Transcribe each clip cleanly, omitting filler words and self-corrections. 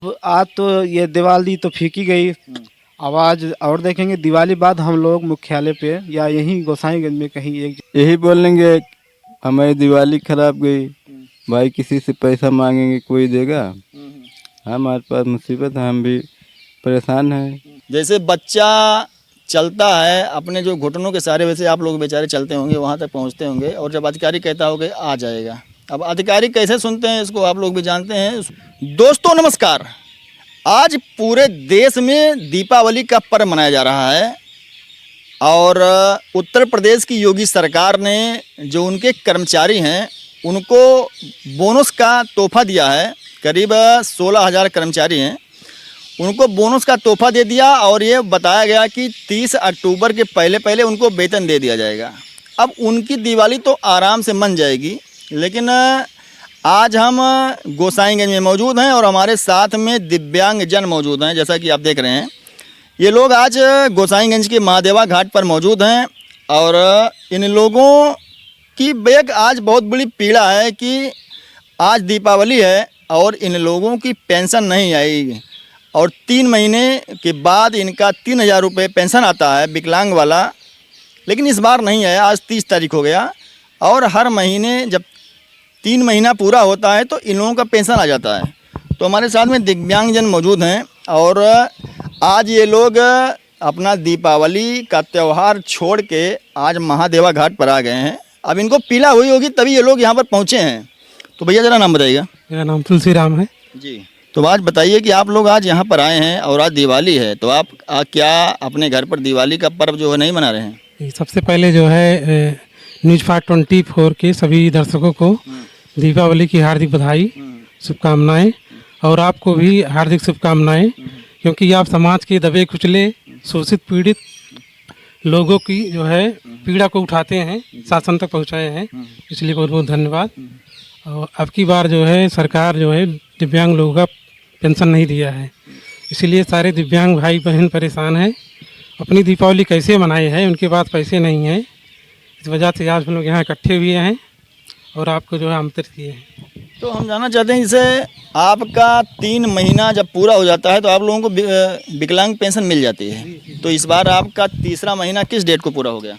आज तो ये दिवाली तो फीकी गई। अब आज और देखेंगे दिवाली बाद हम लोग मुख्यालय पे या यहीं गोसाईगंज में कहीं एक यही बोलेंगे हमारी दिवाली खराब गई, भाई किसी से पैसा मांगेंगे कोई देगा? हमारे पास मुसीबत है, हम भी परेशान हैं। जैसे बच्चा चलता है अपने जो घुटनों के सहारे, वैसे आप लोग बेचारे चलते होंगे, वहाँ तक पहुँचते होंगे, और जब अधिकारी कहता होगा आ जाएगा। अब अधिकारी कैसे सुनते हैं इसको आप लोग भी जानते हैं। दोस्तों नमस्कार, आज पूरे देश में दीपावली का पर्व मनाया जा रहा है और उत्तर प्रदेश की योगी सरकार ने जो उनके कर्मचारी हैं उनको बोनस का तोहफा दिया है। करीब 16,000 कर्मचारी हैं, उनको बोनस का तोहफा दे दिया और ये बताया गया कि 30 अक्टूबर के पहले पहले उनको वेतन दे दिया जाएगा। अब उनकी दिवाली तो आराम से मन जाएगी, लेकिन आज हम गोसाईगंज में मौजूद हैं और हमारे साथ में दिव्यांग जन मौजूद हैं। जैसा कि आप देख रहे हैं, ये लोग आज गोसाईगंज के महादेवा घाट पर मौजूद हैं और इन लोगों की एक आज बहुत बड़ी पीड़ा है कि आज दीपावली है और इन लोगों की पेंशन नहीं आई और 3 महीने के बाद इनका 3,000 रुपये पेंशन आता है विकलांग वाला, लेकिन इस बार नहीं आया। आज 30 तारीख हो गया और हर महीने जब 3 महीना पूरा होता है तो इन लोगों का पेंशन आ जाता है। तो हमारे साथ में दिव्यांगजन मौजूद हैं और आज ये लोग अपना दीपावली का त्यौहार छोड़ के आज महादेवा घाट पर आ गए हैं। अब इनको पीड़ा हुई होगी तभी ये लोग यहाँ पर पहुँचे हैं। तो भैया ज़रा नाम बताइएगा। मेरा नाम तुलसी राम है जी। तो आज बताइए कि आप लोग आज यहाँ पर आए हैं और आज दिवाली है, तो आप क्या अपने घर पर दिवाली का पर्व जो है नहीं मना रहे हैं? सबसे पहले जो है न्यूज़ 524 के सभी दर्शकों को दीपावली की हार्दिक बधाई, शुभकामनाएं, और आपको भी हार्दिक शुभकामनाएं, क्योंकि आप समाज के दबे कुचले शोषित पीड़ित लोगों की जो है पीड़ा को उठाते हैं, शासन तक पहुंचाए हैं, इसलिए बहुत बहुत धन्यवाद। और अब की बार जो है सरकार जो है दिव्यांग लोगों का पेंशन नहीं दिया है, इसीलिए सारे दिव्यांग भाई बहन परेशान हैं। अपनी दीपावली कैसे मनाए हैं, उनके पास पैसे नहीं हैं, इस वजह से आज हम लोग यहाँ इकट्ठे हुए हैं और आपको जो है आमंत्रित किए हैं। तो हम जानना चाहते हैं, जैसे आपका 3 महीना जब पूरा हो जाता है तो आप लोगों को विकलांग पेंशन मिल जाती है, तो इस बार आपका तीसरा महीना किस डेट को पूरा हो गया?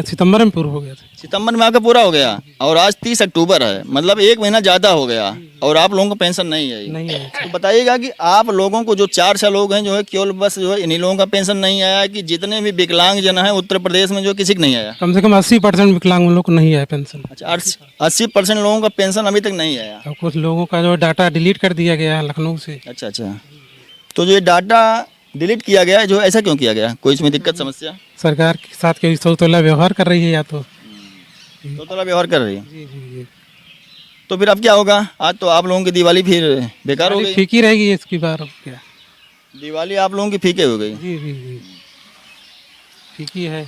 सितंबर में पूरा हो गया था। सितंबर में आपका पूरा हो गया और आज 30 अक्टूबर है, मतलब 1 महीना ज़्यादा हो गया और आप लोगों को पेंशन नहीं आई। नहीं है। तो बताइएगा कि आप लोगों को जो 4 लोग हैं जो है केवल बस जो है इन्हीं लोगों का पेंशन नहीं आया कि जितने भी विकलांग जन हैं उत्तर प्रदेश में जो किसी को नहीं आया? कम से कम 80% विकलांग लोग को नहीं आया पेंशन। अच्छा, 80% लोगों का पेंशन अभी तक नहीं आया। और कुछ लोगों का जो डाटा डिलीट कर दिया गया है लखनऊ से। अच्छा अच्छा, तो जो ये डाटा डिलीट किया गया है, जो ऐसा क्यों किया गया? कोई इसमें दिक्कत समस्या? सरकार के साथ कोई सौतोला व्यवहार कर रही है या तो तो व्यवहार कर रही है। जी जी जी। तो फिर अब क्या होगा? आज तो आप लोगों की दिवाली फिर बेकार हो गई। फीकी रहेगी इसकी बार, अब क्या दिवाली आप लोगों की फीके हो गई। जी जी जी, फीकी है।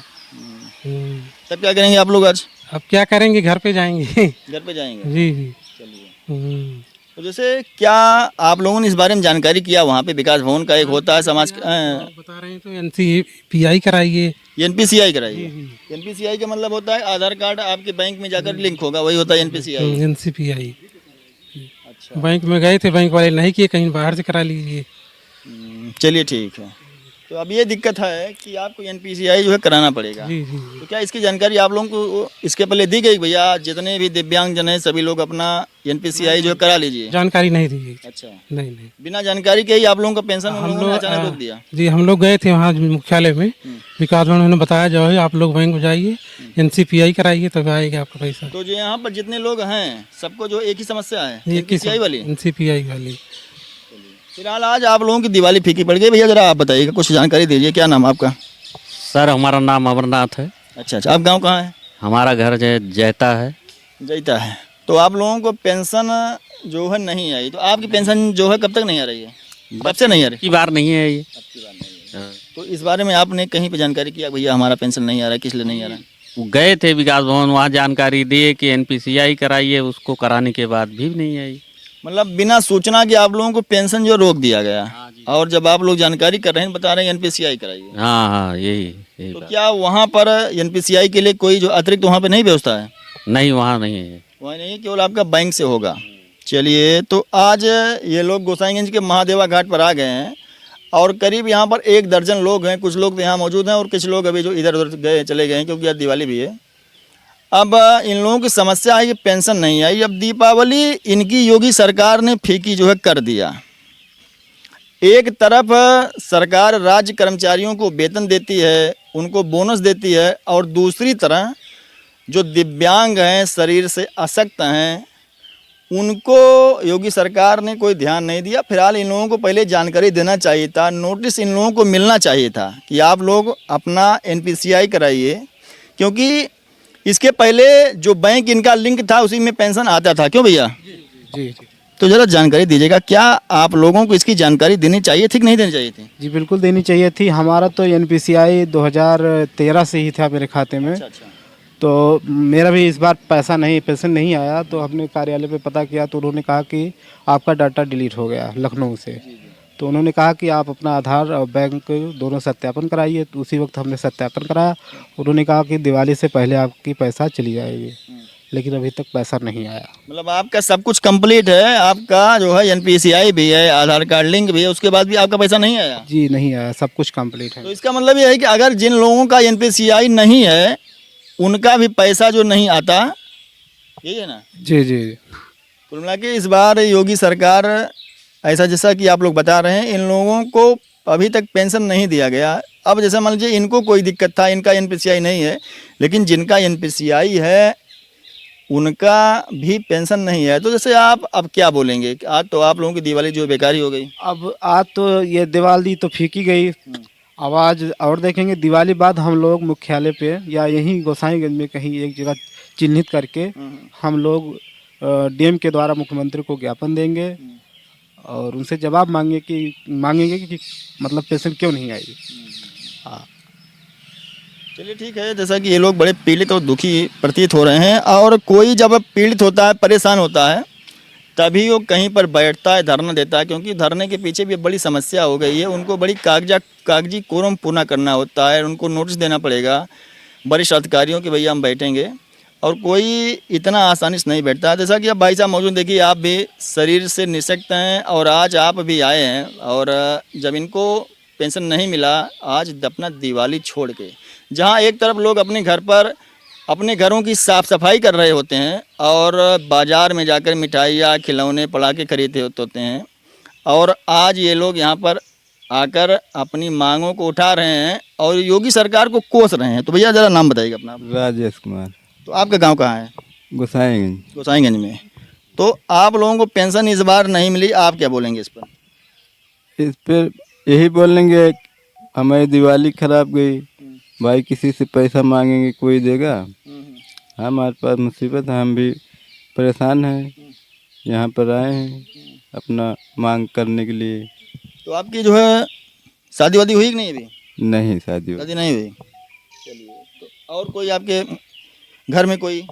तब क्या करेंगे आप लोग आज? अब क्या करेंगे, घर पे जाएंगे। घर पे जाएंगे। जी जी। चलिए। तो जैसे क्या आप लोगों ने इस बारे में जानकारी किया? वहाँ पे विकास भवन का एक होता है समाज बता रहे हैं तो NCPI कराइए। NPCI कराइए। NPCI का मतलब होता है आधार कार्ड आपके बैंक में जाकर लिंक होगा, वही होता है NPCI। NCPI। अच्छा, बैंक में गए थे, बैंक वाले नहीं किए, कहीं बाहर से करा लीजिए। चलिए ठीक है। तो अब ये दिक्कत है कि आपको NPCI जो है कराना पड़ेगा। जी जी। तो क्या इसकी जानकारी आप लोगों को इसके पहले दी गई? भैया जितने भी दिव्यांग जन हैं सभी लोग अपना NPCI जो है करा लीजिए। जानकारी नहीं दी गई। अच्छा, नहीं नहीं, बिना जानकारी के ही आप लोगों का पेंशन हम लोग अचानक रोक दिया? जी, हम लोग गए थे वहाँ मुख्यालय में, विकास भवन ने बताया जो है आप लोग बैंक में जाइए, NCPI कराइए तब आएगा आपका पैसा। तो जो यहाँ पर जितने लोग हैं सबको जो एक ही समस्या है, NPCI वाली? NCPI वाली। फिलहाल आज आप लोगों की दिवाली फीकी पड़ गई। भैया जरा आप बताइएगा, कुछ जानकारी दीजिए। क्या नाम आपका? सर हमारा नाम अमरनाथ है। अच्छा अच्छा, आप गांव कहाँ है? हमारा घर जैता है। जैता है। तो आप लोगों को पेंशन जो है नहीं आई, तो आपकी पेंशन जो है कब तक नहीं आ रही है? कब से नहीं आ रही? की बार नहीं है ये। तो इस बारे में आपने कहीं पे जानकारी किया भैया हमारा पेंशन नहीं आ रहा है, किस लिए नहीं आ रहा है? गए थे विकास भवन, वहाँ जानकारी दिए कि NPCI कराइए, उसको कराने के बाद भी नहीं आई। मतलब बिना सूचना के आप लोगों को पेंशन जो रोक दिया गया। और जब आप लोग जानकारी कर रहे हैं बता रहे हैं NPCI कराइए। हाँ हाँ, यही तो क्या वहाँ पर NPCI के लिए कोई जो अतिरिक्त वहाँ पे नहीं व्यवस्था है? नहीं, वहाँ नहीं है। वहाँ नहीं है, केवल आपका बैंक से होगा। चलिए, तो आज ये लोग गोसाईगंज के महादेवा घाट पर आ गए हैं और करीब यहाँ पर 1 दर्जन लोग हैं। कुछ लोग तो यहाँ मौजूद हैं और कुछ लोग अभी जो इधर उधर गए चले गए हैं, क्योंकि आज दिवाली भी है। अब इन लोगों की समस्या है कि पेंशन नहीं आई। अब दीपावली इनकी योगी सरकार ने फीकी जो है कर दिया। एक तरफ सरकार राज्य कर्मचारियों को वेतन देती है, उनको बोनस देती है, और दूसरी तरह जो दिव्यांग हैं, शरीर से अशक्त हैं, उनको योगी सरकार ने कोई ध्यान नहीं दिया। फिलहाल इन लोगों को पहले जानकारी देना चाहिए था, नोटिस इन लोगों को मिलना चाहिए था कि आप लोग अपना NPCI कराइए, क्योंकि इसके पहले जो बैंक इनका लिंक था उसी में पेंशन आता था। क्यों भैया? जी। तो ज़रा जानकारी दीजिएगा, क्या आप लोगों को इसकी जानकारी देनी चाहिए थी कि नहीं देनी चाहिए थी? जी बिल्कुल देनी चाहिए थी। हमारा तो NPCI 2013 से ही था मेरे खाते में। अच्छा। तो मेरा भी इस बार पेंशन नहीं आया। तो हमने कार्यालय पे पता किया तो उन्होंने कहा कि आपका डाटा डिलीट हो गया लखनऊ से। तो उन्होंने कहा कि आप अपना आधार और बैंक दोनों सत्यापन कराइए। तो उसी वक्त हमने सत्यापन कराया। उन्होंने कहा कि दिवाली से पहले आपकी पैसा चली जाएगी, लेकिन अभी तक पैसा नहीं आया। मतलब आपका सब कुछ कंप्लीट है, आपका जो है NPCI भी है, आधार कार्ड लिंक भी है, उसके बाद भी आपका पैसा नहीं आया? जी नहीं आया, सब कुछ कंप्लीट तो है। इसका मतलब ये है कि अगर जिन लोगों का NPCI नहीं है उनका भी पैसा जो नहीं आता, यही है ना? जी जी। कुल मिला के इस बार योगी सरकार ऐसा जैसा कि आप लोग बता रहे हैं, इन लोगों को अभी तक पेंशन नहीं दिया गया। अब जैसे मान लीजिए इनको कोई दिक्कत था, इनका NPCI नहीं है, लेकिन जिनका NPCI है उनका भी पेंशन नहीं है। तो जैसे आप अब क्या बोलेंगे? आज तो आप लोगों की दिवाली जो बेकारी हो गई। अब आज तो ये दिवाली तो फीकी गई। अब आज और देखेंगे दिवाली बाद हम लोग मुख्यालय पे या यहीं गोसाईगंज में कहीं एक जगह चिन्हित करके हम लोग DM के द्वारा मुख्यमंत्री को ज्ञापन देंगे और उनसे जवाब मांगेंगे कि मतलब पेंशन क्यों नहीं आई। हाँ। चलिए ठीक है, जैसा कि ये लोग बड़े पीड़ित और दुखी प्रतीत हो रहे हैं, और कोई जब पीड़ित होता है, परेशान होता है, तभी वो कहीं पर बैठता है, धरना देता है, क्योंकि धरने के पीछे भी बड़ी समस्या हो गई है। उनको बड़ी कागजी कोरम पूरा करना होता है, उनको नोटिस देना पड़ेगा वरिष्ठ अधिकारियों कि भैया हम बैठेंगे, और कोई इतना आसानी से नहीं बैठता है। जैसा कि अब भाई साहब मौजूद, देखिए आप भी शरीर से निशक्त हैं और आज आप भी आए हैं, और जब इनको पेंशन नहीं मिला, आज अपना दिवाली छोड़ के, जहाँ एक तरफ लोग अपने घर पर अपने घरों की साफ़ सफाई कर रहे होते हैं और बाज़ार में जाकर मिठाइयाँ, खिलौने, पटाखे खरीदते होते हैं, और आज ये लोग यहाँ पर आकर अपनी मांगों को उठा रहे हैं और योगी सरकार को कोस रहे हैं। तो भैया ज़रा नाम बताइएगा अपना। राजेश कुमार, तो आपका गांव कहाँ है? गोसाईगंज। गोसाईगंज में। तो आप लोगों को पेंशन इस बार नहीं मिली, आप क्या बोलेंगे इस पर? इस पर यही बोलेंगे, हमारी दिवाली खराब गई, भाई किसी से पैसा मांगेंगे कोई देगा? हमारे पास मुसीबत है, हम भी परेशान हैं, यहाँ पर आए हैं अपना मांग करने के लिए। तो आपकी जो है शादी वादी हुई कि नहीं अभी? नहीं, शादी शादी नहीं हुई। चलिए, तो और कोई आपके घर में कोई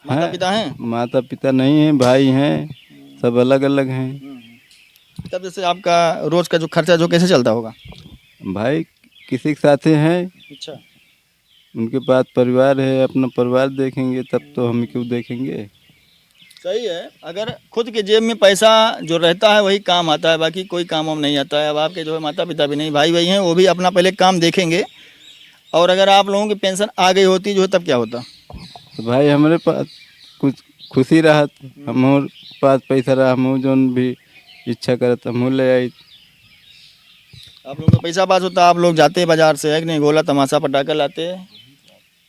माता पिता हैं? माता पिता नहीं हैं, भाई हैं, सब अलग अलग हैं। तब जैसे आपका रोज़ का जो खर्चा जो कैसे चलता होगा? भाई किसी के साथ हैं, अच्छा। उनके पास परिवार है, अपना परिवार देखेंगे, तब तो हम क्यों देखेंगे? सही है, अगर खुद के जेब में पैसा जो रहता है वही काम आता है, बाकी कोई काम हम नहीं आता है। अब आपके जो है माता पिता भी नहीं, भाई भाई हैं, वो भी अपना पहले काम देखेंगे, और अगर आप लोगों की पेंशन आ गई होती जो है तब क्या होता? तो भाई हमारे पास कुछ खुशी रहा, हमारे पास पैसा रहा, हम जो भी इच्छा करत हम ले आई। आप लोगों का पैसा पास होता, आप लोग जाते बाजार से, है कि नहीं, गोला तमाशा पटाखा लाते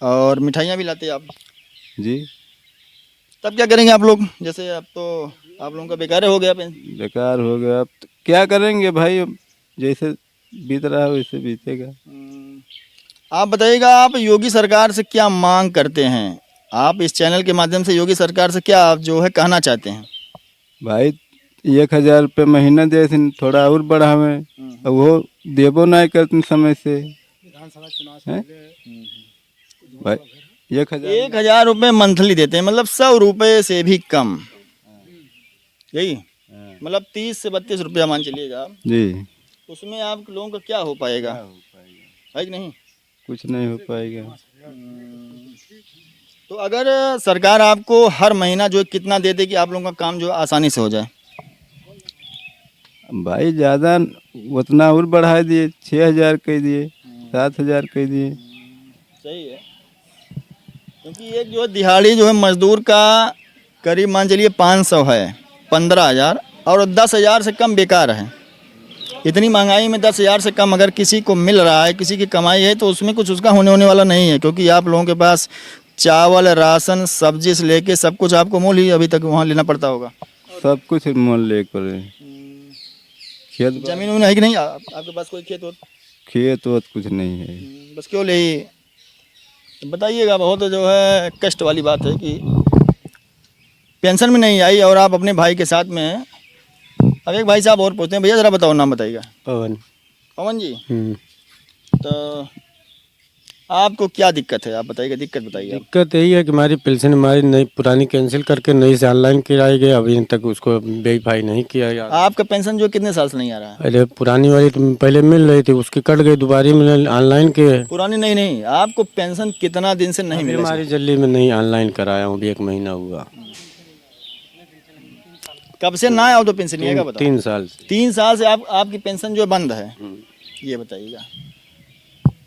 और मिठाइयाँ भी लाते आप जी। तब क्या करेंगे आप लोग? जैसे अब तो आप लोगों का बेकार हो गया पेंशन। बेकार हो गया, अब तो क्या करेंगे भाई, अब जैसे बीत रहा है वैसे बीतेगा। आप बताइएगा, आप योगी सरकार से क्या मांग करते हैं? आप इस चैनल के माध्यम से योगी सरकार से क्या आप जो है कहना चाहते हैं? भाई 1000 रुपये महीना दे, थोड़ा और बढ़ावे, अब वो देबो नहीं करते समय से। हैं? भाई 1000 रुपये मंथली देते हैं, मतलब 100 रुपये से भी कम, यही मतलब 30 से 32 रुपया मान चलिएगा आप। जी। उसमें आप लोगों का क्या हो पाएगा, है कि नहीं? कुछ नहीं हो पाएगा। तो अगर सरकार आपको हर महीना जो कितना दे दे कि आप लोगों का काम जो आसानी से हो जाए? भाई ज़्यादा उतना और बढ़ा दिए, 6,000 कह दिए, 7,000 कह दिए। सही है, क्योंकि एक जो दिहाड़ी जो है मजदूर का करीब मान चलिए 500 है, 15,000 और 10,000 से कम बेकार है। इतनी महंगाई में 10,000 से कम अगर किसी को मिल रहा है, किसी की कमाई है, तो उसमें कुछ उसका होने वाला नहीं है, क्योंकि आप लोगों के पास चावल, राशन, सब्जी से लेके सब कुछ आपको मोल ही अभी तक वहाँ लेना पड़ता होगा। सब कुछ मोल ले कर खेत जमीन उमीन है कि नहीं आपके पास? कोई खेत हो? खेत वत कुछ नहीं है। बस क्यों ले ही? तो बताइएगा, बहुत जो है कष्ट वाली बात है कि पेंशन भी नहीं आई और आप अपने भाई के साथ में हैं। अब एक भाई साहब और पूछते हैं, भैया ज़रा बताओ, नाम बताइएगा। पवन। पवन जी, तो आपको क्या दिक्कत है, आप बताइएगा, दिक्कत बताइए। दिक्कत यही है कि हमारी पेंशन हमारी नई पुरानी कैंसिल करके नई से ऑनलाइन कराई गई, अभी तक उसको वेरीफाई नहीं किया यार। आपका पेंशन जो कितने साल से नहीं आ रहा है? अरे पुरानी वाली तो पहले मिल रही थी, उसकी कट गई, दोबारा मिल ऑनलाइन के। पुरानी नहीं, आपको पेंशन कितना दिन से नहीं मिला? हमारी जल्दी में नहीं ऑनलाइन कराया हूँ, अभी 1 महीना हुआ। कब से ना आया हो तो पेंशन नहीं आएगा? बताओ। 3 साल से। 3 साल से आपकी पेंशन जो बंद है, ये बताइएगा।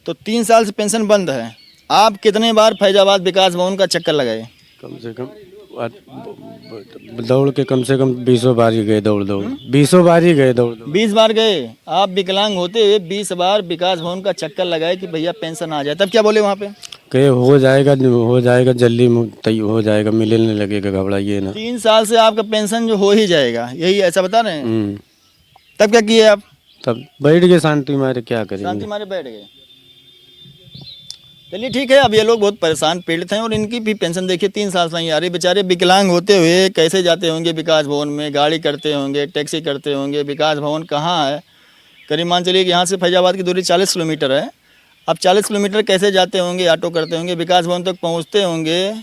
तो 3 साल से पेंशन बंद है। आप कितने बार फैजाबाद विकास भवन का चक्कर लगाए? कम से कम दौड़ के कम से कम 20 बार ही गए, दौड़ 20 बार ही गए, दौड़ 20 बार गए। आप विकलांग होते हुए 20 बार विकास भवन का चक्कर लगाए कि भैया पेंशन आ जाए, तब क्या बोले वहाँ पे? कहे हो जाएगा जल्दी हो जाएगा, मिलने लगेगा, घबराइए ना। 3 साल से आपका पेंशन जो हो ही जाएगा, यही ऐसा बता रहे हैं? तब तब क्या किए आप? बैठ गए शांति मारे, क्या शांति करेंगे। मारे बैठ गए। चलिए ठीक है, अब ये लोग बहुत परेशान पीड़ित हैं और इनकी भी पेंशन देखिए 3 साल से नहीं आ रही। बेचारे विकलांग होते हुए कैसे जाते होंगे विकास भवन में, गाड़ी करते होंगे, टैक्सी करते होंगे। विकास भवन कहाँ है? करीब मान चलिए कि यहाँ से फैजाबाद की दूरी 40 किलोमीटर है। अब 40 किलोमीटर कैसे जाते होंगे? ऑटो करते होंगे, विकास भवन तक पहुँचते होंगे।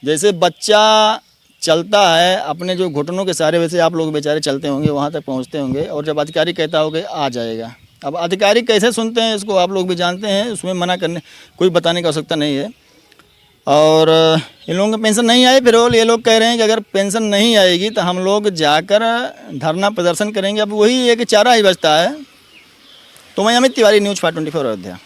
जैसे बच्चा चलता है अपने जो घुटनों के सहारे, वैसे आप लोग बेचारे चलते होंगे, वहाँ तक पहुँचते होंगे। और जब अधिकारी कहता होगा आ जाएगा, अब अधिकारी कैसे सुनते हैं इसको आप लोग भी जानते हैं, उसमें मना करने कोई बताने की आवश्यकता नहीं है। और इन लोगों को पेंशन नहीं आई, फिर ये लोग कह रहे हैं कि अगर पेंशन नहीं आएगी तो हम लोग जाकर धरना प्रदर्शन करेंगे। अब वही एक चारा ही बचता है। तो मैं अमित तिवारी, न्यूज़ 524 अयोध्या।